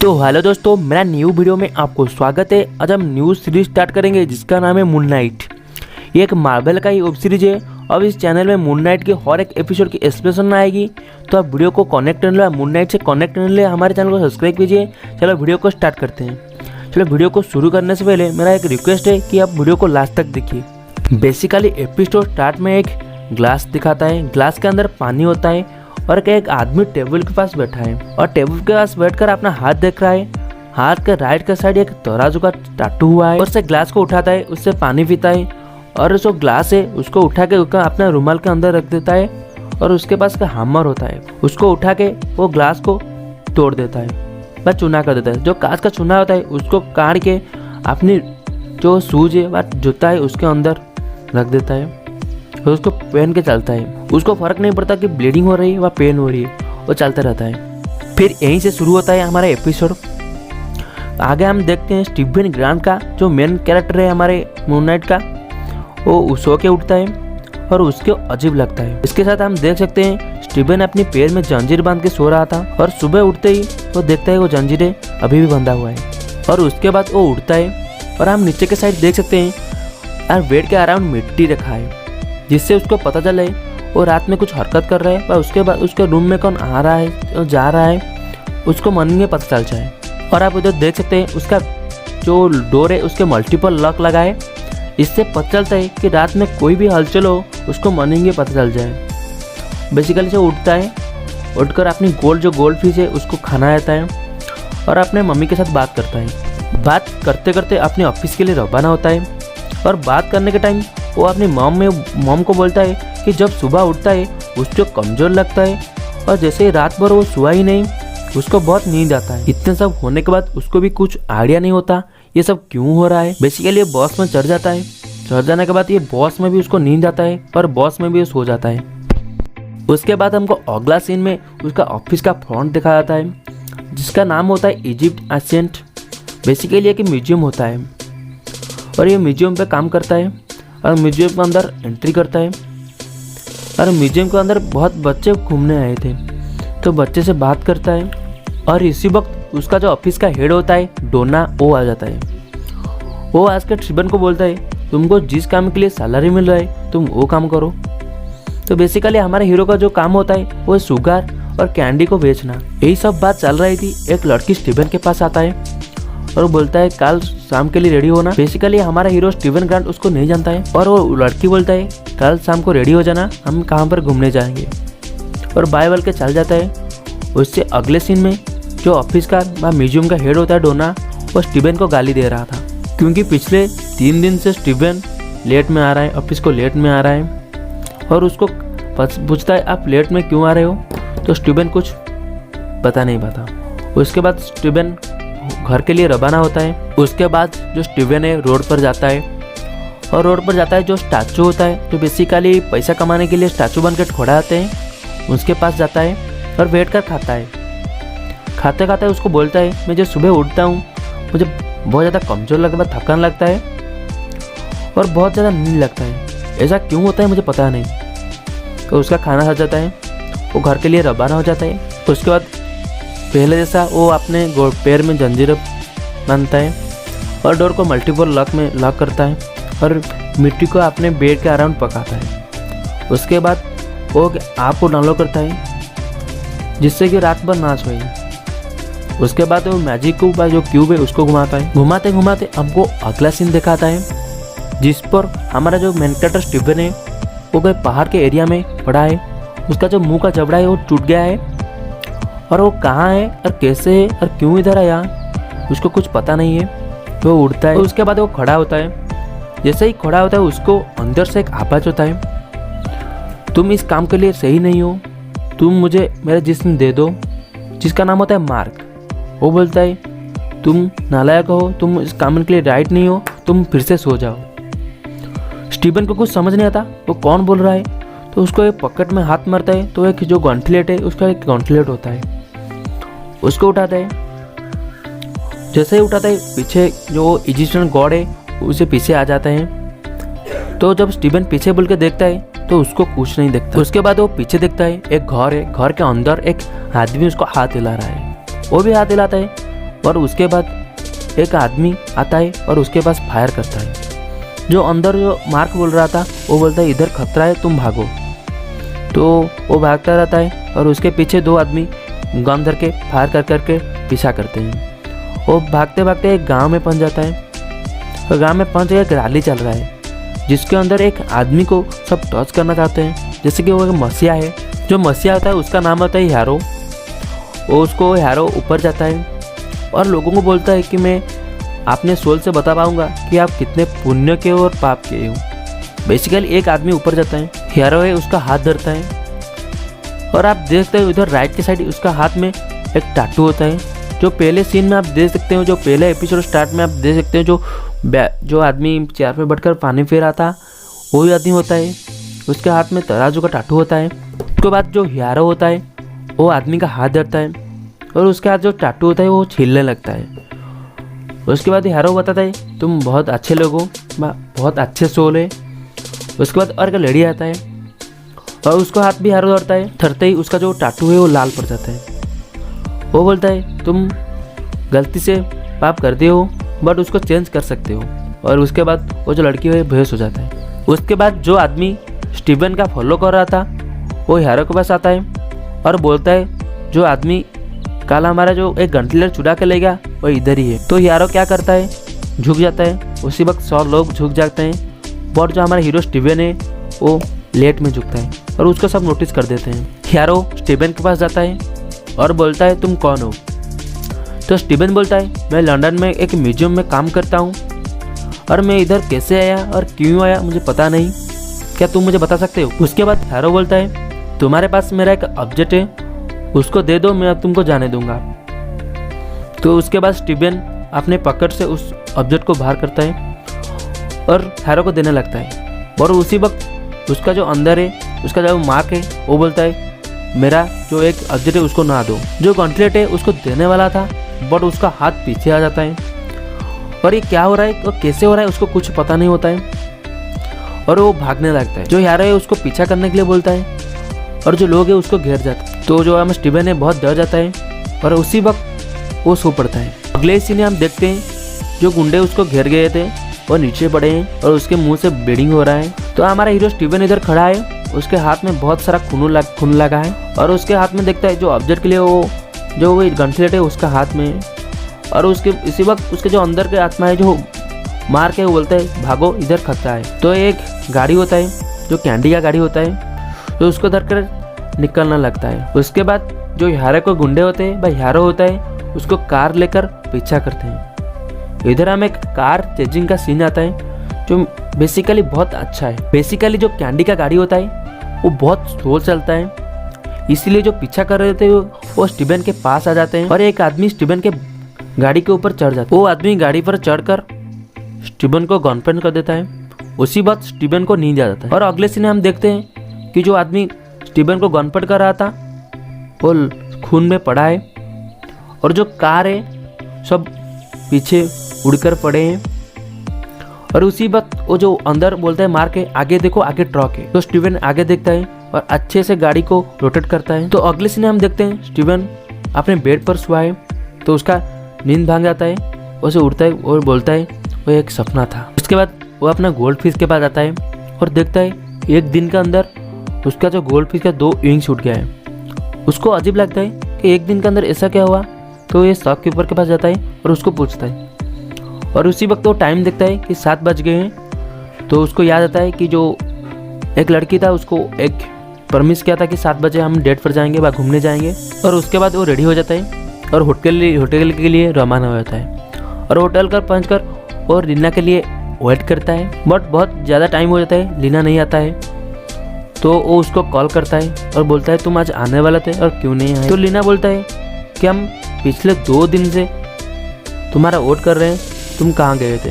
तो हेलो दोस्तों, मेरा न्यू वीडियो में आपको स्वागत है। आज हम न्यू सीरीज स्टार्ट करेंगे जिसका नाम है मून नाइट। ये एक मार्वल का ही वेब सीरीज है। अब इस चैनल में मून नाइट के हर एक एपिसोड की एक्सप्लेनेशन आएगी, तो आप वीडियो को कनेक्ट करने मून नाइट से कनेक्ट करने लिए हमारे चैनल को सब्सक्राइब कीजिए। चलो वीडियो को स्टार्ट करते हैं। चलो वीडियो को शुरू करने से पहले मेरा एक रिक्वेस्ट है कि आप वीडियो को लास्ट तक देखिए। बेसिकली एपिसोड स्टार्ट में एक ग्लास दिखाता है, ग्लास के अंदर पानी होता है और एक आदमी टेबल के पास बैठा है और टेबल के पास बैठकर अपना हाथ देख रहा है। हाथ के राइट के साइड एक तराजू का टाटू हुआ है और उससे ग्लास को उठाता है, उससे पानी पीता है और जो ग्लास है उसको उठा के उसका अपना रुमाल के अंदर रख देता है और उसके पास का हैमर होता है, उसको उठा के वो ग्लास को तोड़ देता है, बस चूना कर देता है। जो कांच का चूना होता है उसको काट के अपनी जो शूज है व जूता है उसके अंदर रख देता है और उसको पहन के चलता है। उसको फर्क नहीं पड़ता कि ब्लीडिंग हो रही है व पेन हो रही है, वो चलता रहता है। फिर यहीं से शुरू होता है हमारा एपिसोड। आगे हम देखते हैं स्टीवन ग्रांट का जो मेन कैरेक्टर है हमारे मून नाइट का, वो सो के उठता है और उसको अजीब लगता है। इसके साथ हम देख सकते हैं स्टीवन अपने पैर में जंजीर बांध के सो रहा था और सुबह उठते ही वो देखता है वो जंजीरें अभी भी बंधा हुआ है और उसके बाद वो उठता है और हम नीचे के साइड देख सकते हैं यार बेड के अराउंड मिट्टी रखा है, जिससे उसको पता चले वो रात में कुछ हरकत कर रहा है और उसके बाद उसके रूम में कौन आ रहा है और जा रहा है उसको मन में पता चल जाए। और आप उधर देख सकते हैं उसका जो डोर है उसके मल्टीपल लॉक लगा है, इससे पता चलता है कि रात में कोई भी हलचल हो उसको मॉर्निंग में पता चल जाए। बेसिकली जो उठता है, उठकर अपनी गोल्ड फिश है उसको खाना आता है और अपने मम्मी के साथ बात करता है। बात करते करते अपने ऑफिस के लिए रवाना होता है और बात करने के टाइम वो अपनी मॉम को बोलता है कि जब सुबह उठता है उसको कमज़ोर लगता है और जैसे ही रात भर वो सोया ही नहीं, उसको बहुत नींद आता है। इतने सब होने के बाद उसको भी कुछ आइडिया नहीं होता ये सब क्यों हो रहा है। बेसिकली ये बॉस में चढ़ जाता है, चढ़ जाने के बाद ये बॉस में भी उसको नींद आता है और बॉस में भी वो सो जाता है। उसके बाद हमको अगला सीन में उसका ऑफिस का फ्रंट दिखाया जाता है जिसका नाम होता है इजिप्ट एशिएंट। बेसिकली एक म्यूजियम होता है और ये म्यूजियम पे काम करता है और म्यूजियम के अंदर एंट्री करता है और म्यूजियम के अंदर बहुत बच्चे घूमने आए थे, तो बच्चे से बात करता है और इसी वक्त उसका जो ऑफिस का हेड होता है डोना, वो आ जाता है। वो आज के स्टीवन को बोलता है तुमको जिस काम के लिए सैलरी मिल रहा है तुम वो काम करो। तो बेसिकली हमारे हीरो का जो काम होता है वो शुगर और कैंडी को बेचना। यही सब बात चल रही थी, एक लड़की स्टीवन के पास आता है और वो बोलता है कल शाम के लिए रेडी होना। बेसिकली हमारा हीरो स्टीवन ग्रांट उसको नहीं जानता है और वो लड़की बोलता है कल शाम को रेडी हो जाना, हम कहाँ पर घूमने जाएंगे, और बाय बोल के चल जाता है। उससे अगले सीन में जो ऑफिस का म्यूजियम का हेड होता है डोना, वो स्टीवन को गाली दे रहा था क्योंकि पिछले 3 दिन से स्टीवन लेट में आ रहा है, ऑफिस को लेट में आ रहा है और उसको पूछता है आप लेट में क्यों आ रहे हो, तो स्टीवन कुछ पता नहीं पाता। उसके बाद स्टीवन घर के लिए रवाना होता है। उसके बाद जो स्टीवन है रोड पर जाता है और रोड पर जाता है जो स्टैचू होता है, जो बेसिकली पैसा कमाने के लिए स्टैचू बन के खड़ा आते हैं, उसके पास जाता है और बैठ कर खाता है। खाते खाते उसको बोलता है मैं जब सुबह उठता हूँ मुझे बहुत ज़्यादा कमज़ोर लगता है, थकान लगता है और बहुत ज़्यादा नींद लगता है। ऐसा क्यों होता है मुझे पता नहीं। तो उसका खाना खा जाता है, वो घर के लिए रवाना हो जाता है। उसके बाद पहले जैसा वो अपने पैर में जंजीर बांधता है और डोर को मल्टीपल लॉक करता है और मिट्टी को अपने बेड के अराउंड पकाता है। उसके बाद वो आग को डाउनलोड करता है जिससे कि रात भर ना सोए। उसके बाद वो मैजिक को जो क्यूब है उसको घुमाता है। घुमाते घुमाते हमको अगला सीन दिखाता है जिस पर हमारा जो मेन कैरेक्टर स्टीवन है वो कोई पहाड़ के एरिया में पड़ा है। उसका जो मुंह का जबड़ा है वो टूट गया है और वो कहाँ है और कैसे है और क्यों इधर आया उसको कुछ पता नहीं है। वो उड़ता है। उसके बाद वो खड़ा होता है। जैसे ही खड़ा होता है उसको अंदर से एक आवाज होता है तुम इस काम के लिए सही नहीं हो, तुम मुझे मेरा जिस्म दे दो, जिसका नाम होता है मार्क। वो बोलता है तुम नालायक हो, तुम इस काम के लिए राइट नहीं हो, तुम फिर से सो जाओ। स्टीवन को कुछ समझ नहीं आता वो कौन बोल रहा है, तो उसको एक पॉकेट में हाथ मारता है तो एक जो गॉन्टलेट है उसका एक गॉन्टलेट होता है, उसको उठाता है। जैसे ही उठाता है पीछे जो इजिप्शियन गॉड है उसे पीछे आ जाता है। तो जब स्टीवन पीछे बोल के देखता है तो उसको कुछ नहीं दिखता। उसके बाद वो पीछे देखता है, एक घर है, घर के अंदर एक आदमी उसको हाथ हिला रहा है। वो भी हाथ हिलाता है और उसके बाद एक आदमी आता है और उसके पास फायर करता है। जो अंदर जो मार्क बोल रहा था वो बोलता है इधर खतरा है, तुम भागो। तो वो भागता रहता है और उसके पीछे 2 आदमी गन धर के फायर कर करके पीछा करते हैं। वो भागते भागते एक गांव में पहुंच जाता है और गांव में पहुंच एक रैली चल रहा है जिसके अंदर एक आदमी को सब टच करना चाहते हैं, जैसे कि वो एक मसीहा है। जो मसीहा होता है उसका नाम होता है हैरो। वो उसको हैरो ऊपर जाता है और लोगों को बोलता है कि मैं अपने सोल से बता पाऊंगा कि आप कितने पुण्य के और पाप के हो। बेसिकली एक आदमी ऊपर जाता है, हैरो है उसका हाथ धरता है और आप देखते हो उधर राइट की साइड उसका हाथ में एक टाटू होता है। जो पहले सीन में आप देख सकते हो, जो पहले एपिसोड स्टार्ट में आप देख सकते हो, जो आदमी चेयर पे बैठकर पानी पी रहा था वही आदमी होता है। उसके हाथ में तराजू का टाटू होता है। उसके बाद जो हैरो होता है वो आदमी का हाथ धरता है और उसके हाथ जो टाटू होता है वो छीलने लगता है। उसके बाद हैरो बताता है तुम बहुत अच्छे लोग हो, बहुत अच्छे सोल है। उसके बाद और एक लेडी आता है और उसका हाथ भी हैरो धरता है। धरते ही उसका जो टाटू है वो लाल पड़ जाता है। वो बोलता है तुम गलती से पाप करते हो बट उसको चेंज कर सकते हो। और उसके बाद वो जो लड़की है बेहोश हो जाता है। उसके बाद जो आदमी स्टीवन का फॉलो कर रहा था वो हैरो के पास आता है और बोलता है जो आदमी कल हमारा जो एक घंटीलर चुरा के ले गया वो इधर ही है। तो हैरो क्या करता है, झुक जाता है। उसी वक्त 100 लोग झुक जाते हैं बट जो हमारा हीरो स्टीवन है वो लेट में झुकता है और उसको सब नोटिस कर देते हैं। हैरो स्टीवन के पास जाता है और बोलता है तुम कौन हो। तो स्टीवन बोलता है मैं लंदन में एक म्यूजियम में काम करता हूँ और मैं इधर कैसे आया और क्यों आया मुझे पता नहीं, क्या तुम मुझे बता सकते हो। उसके बाद हैरो बोलता है तुम्हारे पास मेरा एक ऑब्जेक्ट है, उसको दे दो, मैं तुमको जाने दूंगा। तो उसके बाद स्टीवन अपने पॉकेट से उस ऑब्जेक्ट को बाहर करता है और हैरो को देने लगता है। और उसी वक्त उसका जो अंदर है उसका जो मार्क है वो बोलता है मेरा जो एक ऑब्जेक्ट है उसको ना दो। जो गॉन्टलेट है उसको देने वाला था बट उसका हाथ पीछे आ जाता है और ये क्या हो रहा है और कैसे हो रहा है उसको कुछ पता नहीं होता है और वो भागने लगता है। जो हैरो है उसको पीछा करने के लिए बोलता है और जो लोग हैं उसको घेर जाता है। तो जो हम स्टीवन है बहुत डर जाता है और उसी वक्त वो सो पड़ता है। अगले सीन में हम देखते हैं जो गुंडे उसको घेर गए थे वो नीचे पड़े हैं और उसके मुंह से ब्लीडिंग हो रहा है। तो हमारा हीरो स्टीवन इधर खड़ा है, उसके हाथ में बहुत सारा खून लगा है और उसके हाथ में देखता है जो ऑब्जेक्ट के लिए वो जो गनस्लेट है उसका हाथ में। और उसके इसी वक्त उसके जो अंदर के आत्मा है जो मार के वो बोलता है भागो इधर खतरा है। तो एक गाड़ी होता है जो कैंडी का गाड़ी होता है तो उसको धरकर निकलना लगता है। उसके बाद जो हैरो को गुंडे होते हैं भाई हैरो होता है उसको कार लेकर पीछा करते हैं। इधर हम एक कार चेजिंग का सीन आता है जो बेसिकली बहुत अच्छा है। बेसिकली जो कैंडी का गाड़ी होता है वो बहुत स्लो चलता है, इसीलिए जो पीछा कर रहे थे वो स्टीवन के पास आ जाते हैं और एक आदमी स्टीवन के गाड़ी के ऊपर चढ़ जाता है। वो आदमी गाड़ी पर चढ़कर स्टीवन को गन पॉइंट कर देता है। उसी वक्त स्टीवन को नींद आ जाता है और अगले सीन में हम देखते हैं कि जो आदमी स्टीवन को गन पॉइंट कर रहा था वो खून में पड़ा है और जो कार है सब पीछे उड़कर पड़े हैं। और उसी वक्त वो जो अंदर बोलता है मार के आगे देखो आगे ट्रक है। तो स्टीवन आगे देखता है और अच्छे से गाड़ी को रोटेट करता है। तो अगले सीन हम देखते हैं स्टीवन अपने बेड पर सोया है तो उसका नींद भाग जाता है, उसे उठता है और बोलता है वो एक सपना था। उसके बाद वो अपना गोल्ड फिश के पास आता है और देखता है एक दिन के अंदर उसका जो गोल्ड फिश का 2 विंग्स छूट गया है। उसको अजीब लगता है कि एक दिन के अंदर ऐसा क्या हुआ। तो ये शॉपकीपर के पास जाता है और उसको पूछता है और उसी वक्त वो टाइम देखता है कि 7 बज गए हैं। तो उसको याद आता है कि जो एक लड़की था उसको एक प्रमिस किया था कि 7 बजे हम डेट पर जाएंगे व घूमने जाएंगे। और उसके बाद वो रेडी हो जाता है और होटल के लिए रवाना हो जाता है और होटल पर पहुँच कर और लीना के लिए वेट करता है बट बहुत ज़्यादा टाइम हो जाता है, लीना नहीं आता है। तो वो उसको कॉल करता है और बोलता है तुम आज आने वाले थे और क्यों नहीं आए। तो लीना बोलता है कि हम पिछले 2 दिन से तुम्हारा वेट कर रहे हैं, तुम कहाँ गए थे।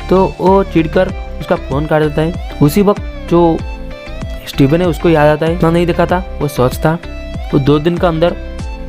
तो वो चिढ़कर उसका फ़ोन काट देता है। उसी वक्त जो स्टीवन है उसको याद आता है इतना नहीं देखा था, वो सोच था वो 2 दिन का अंदर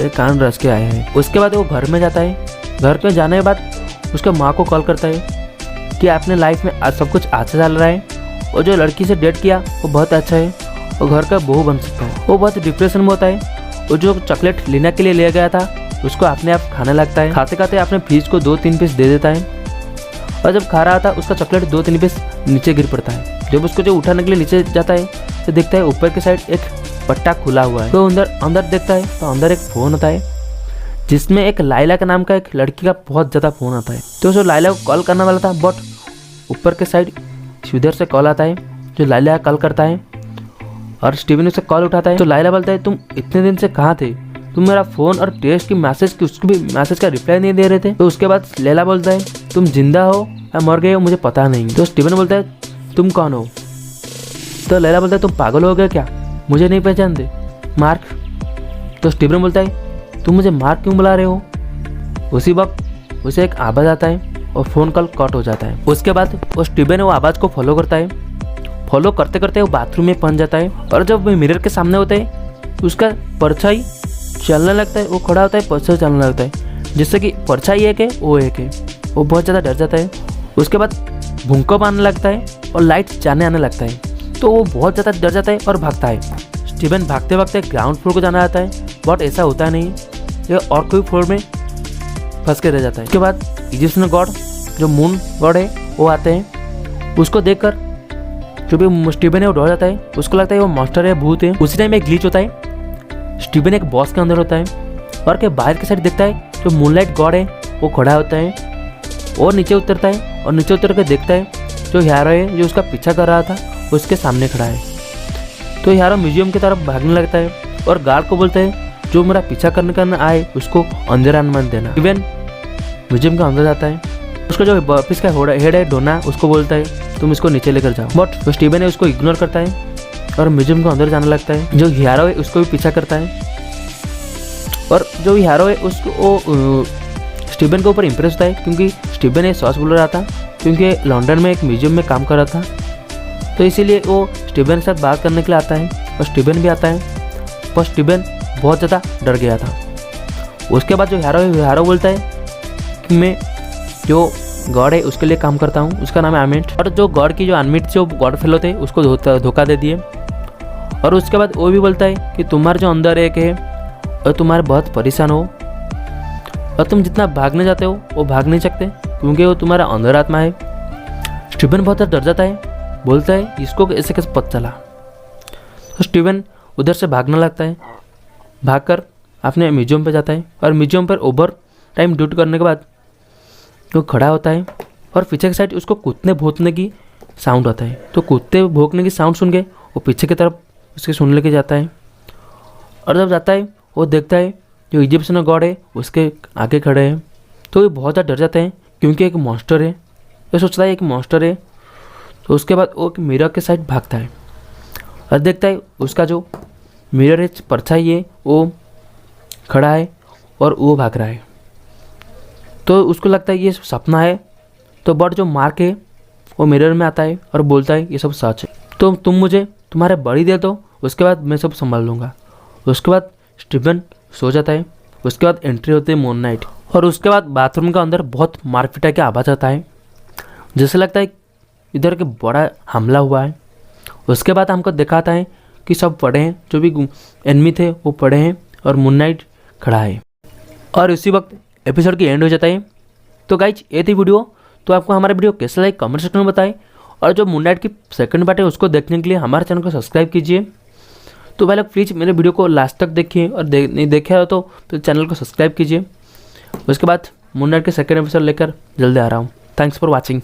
एक कान रस के आया है। उसके बाद वो घर में जाता है। घर पे जाने के बाद उसके माँ को कॉल करता है कि अपने लाइफ में आज सब कुछ अच्छा चल रहा है और जो लड़की से डेट किया वो बहुत अच्छा है और घर का बहू बन सकता है। वो बहुत डिप्रेशन में होता है वो जो चॉकलेट लीना के लिए ले गया था उसको अपने आप खाने लगता है। खाते खाते अपने फ्रिज को 2-3 पीस दे देता है और जब खा रहा था उसका चॉकलेट 2-3 पीस नीचे गिर पड़ता है। जब उसको जो उठाने के लिए नीचे जाता है तो देखता है ऊपर की साइड एक पट्टा खुला हुआ है। तो अंदर देखता है तो अंदर एक फ़ोन होता है जिसमें एक लाइला के नाम का एक लड़की का बहुत ज़्यादा फ़ोन आता है। तो जो लाइला को कॉल करने वाला था बट ऊपर के साइड उधर से कॉल आता है जो लाइला कॉल करता है और स्टीवन उसे कॉल उठाता है। तो लाइला बोलता है तुम इतने दिन से कहाँ थे, तुम मेरा फ़ोन और टेस्ट की मैसेज की उसको भी मैसेज का रिप्लाई नहीं दे रहे थे। तो उसके बाद लैला बोलता है तुम जिंदा हो या मर गए हो मुझे पता नहीं। तो स्टीवन बोलता है तुम कौन हो। तो लैला बोलता है तुम पागल हो गए क्या, मुझे नहीं पहचानते, मार्क। तो स्टीवन बोलता है तुम मुझे मार्क क्यों बुला रहे हो। उसी वक्त उसे एक आवाज़ आता है और फ़ोन कॉल कट हो जाता है। उसके बाद वो स्टीवन वो आवाज़ को फॉलो करता है। फॉलो करते करते वो बाथरूम में पहुंच जाता है और जब वो मिरर के सामने होता है उसका परछाई चलने लगता है। वो खड़ा होता है, परछाई चलने लगता है जिससे कि परछाई एक है वो एक है। वो बहुत ज़्यादा डर जाता है। उसके बाद भूकंप आने लगता है और लाइट जाने आने लगता है। तो वो बहुत ज़्यादा डर जाता है और भागता है। स्टीवन भागते भागते ग्राउंड फ्लोर को जाना आता है बट ऐसा होता नहीं, ये और कोई फ्लोर में फंस के रह जाता है। उसके बाद इजिप्शियन गॉड जो मून गॉड है वो आते हैं। उसको देखकर जो भी स्टीवन है वो डर जाता है। उसको लगता है वो मॉन्स्टर है, भूत है। उसी टाइम एक ग्लिच होता है। स्टीवन एक बॉक्स के अंदर होता है और के बाहर की साइड देखता है जो मूनलाइट गॉड है वो खड़ा होता है और नीचे उतरता है और नीचे उतर कर देखता है जो हीरो है जो उसका पीछा कर रहा था उसके सामने खड़ा है। तो हीरो म्यूजियम की तरफ भागने लगता है और गार्ड को बोलता है जो मेरा पीछा करने आए उसको अंदर आने मत देना। स्टीवन म्यूजियम के अंदर जाता है। उसका जो ऑफिस का हेड है डोना उसको बोलता है तुम इसको नीचे लेकर जाओ बट स्टीवन है उसको इग्नोर करता है और म्यूजियम को अंदर जाने लगता है। जो हीरो है उसको भी पीछा करता है और जो हीरो है उसको वो स्टीवन के ऊपर इंप्रेस होता है क्योंकि स्टीवन ये सॉस बोल रहा था क्योंकि लंदन में एक म्यूजियम में काम कर रहा था। तो इसीलिए वो स्टीवन के साथ बात करने के लिए आता है और स्टीवन भी आता है पर स्टीवन बहुत ज़्यादा डर गया था। उसके बाद जो हीरो बोलता है कि मैं जो गॉड है उसके लिए काम करता हूँ, उसका नाम है आर्मिट। और जो गॉड की जो आर्मिट जो गॉड फेलो थे उसको धोखा दे दिए। और उसके बाद वो भी बोलता है कि तुम्हारे जो अंदर एक है और तुम्हारे बहुत परेशान हो और तुम जितना भागने जाते हो वो भाग नहीं सकते क्योंकि वो तुम्हारा अंदर आत्मा है। स्टीवन बहुत डर जाता है, बोलता है इसको ऐसे कैसे पता चला। तो स्टीवन उधर से भागने लगता है। भागकर अपने म्यूजियम पे जाता है और म्यूजियम पर ओवर टाइम ड्यूटी करने के बाद वो खड़ा होता है और पीछे की साइड उसको कुत्ते भौंकने की साउंड आता है। तो कुत्ते भौंकने की साउंड सुन के वो पीछे की तरफ उसके सुन लेके जाता है और जब जाता है वो देखता है जो इजिप्शियन गॉड है उसके आगे खड़े हैं। तो ये बहुत ज़्यादा डर जाते हैं क्योंकि एक मॉन्स्टर है। ये सोचता है एक मॉन्स्टर है। तो उसके बाद वो मिरर के साइड भागता है और देखता है उसका जो मिरर है परछाई है वो खड़ा है और वो भाग रहा है। तो उसको लगता है ये सपना है। तो बट जो मार्क है वो मिरर में आता है और बोलता है ये सब सच है, तो तुम मुझे तुम्हारे बड़ी दे दो, उसके बाद मैं सब संभाल लूँगा। उसके बाद स्टीवन सो जाता है। उसके बाद एंट्री होती है मून नाइट और उसके बाद बाथरूम के अंदर बहुत मारपीटा की आवाज़ आता है जैसे लगता है इधर के बड़ा हमला हुआ है। उसके बाद हमको दिखाता है कि सब पड़े हैं, जो भी एनिमी थे वो पड़े हैं और मून नाइट खड़ा है और उसी वक्त एपिसोड की एंड हो जाता है। तो गाइज ये थी वीडियो। तो आपको हमारा वीडियो कैसा लगे कमेंट सेक्शन में बताएं और जो मून नाइट की सेकंड पार्ट है उसको देखने के लिए हमारे चैनल को सब्सक्राइब कीजिए। तो भाई लोग प्लीज़ मेरे वीडियो को लास्ट तक देखिए और नहीं देखा हो तो फिर चैनल को सब्सक्राइब कीजिए। उसके बाद मून नाइट के सेकंड एपिसोड लेकर जल्दी आ रहा हूँ। Thanks for watching.